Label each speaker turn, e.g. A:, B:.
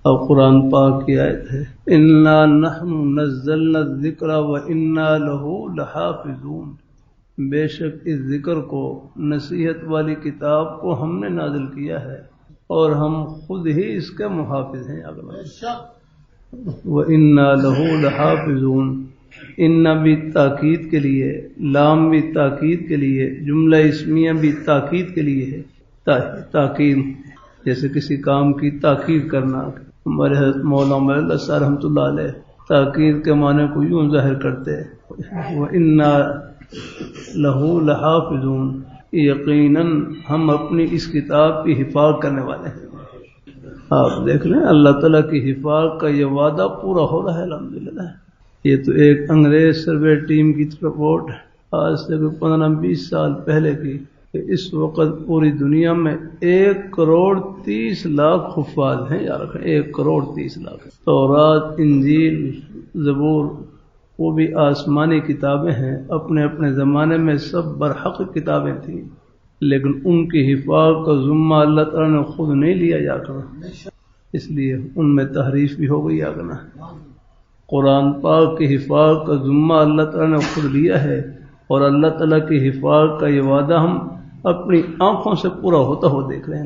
A: اور قرآن پاک کی آیت ہے انا نحن نزلنا الذکر وانا له لحافظون، بے شک اس ذکر کو، نصیحت والی کتاب کو ہم نے نازل کیا ہے اور ہم خود ہی اس کے محافظ ہیں۔ وَإِنَّا لَهُ لَحَافِظُونَ، ان بھی تاکید کے لیے، لام بھی تاکید کے لیے، جملہ اسمیہ بھی تاکید کے لیے ہے۔ تاکید جیسے کسی کام کی تاکید کرنا، ہمارے حضرت مولانا اللہ صاحب رحمۃ اللہ علیہ تاکید کے معنی کو یوں ظاہر کرتے ہیں وَإِنَّا لَهُ لَحَافِظُونَ، یقیناً ہم اپنی اس کتاب کی حفاظت کرنے والے ہیں۔ آپ دیکھ لیں اللہ تعالیٰ کی حفاظت کا یہ وعدہ پورا ہو رہا ہے الحمدللہ۔ یہ تو ایک انگریز سروے ٹیم کی رپورٹ آج سے 15-20 سال پہلے کی کہ اس وقت پوری دنیا میں 1,30,00,000 حفاظ ہیں، یاد رکھیں 1,30,00,000۔ تورات، انجیل، زبور وہ بھی آسمانی کتابیں ہیں، اپنے اپنے زمانے میں سب برحق کتابیں تھیں، لیکن ان کی حفاظت کا ذمہ اللہ تعالیٰ نے خود نہیں لیا جا کر، اس لیے ان میں تحریف بھی ہو گئی آگنا۔ قرآن پاک کی حفاظت کا ذمہ اللہ تعالیٰ نے خود لیا ہے، اور اللہ تعالیٰ کی حفاظت کا یہ وعدہ ہم اپنی آنکھوں سے پورا ہوتا ہو دیکھ رہے ہیں۔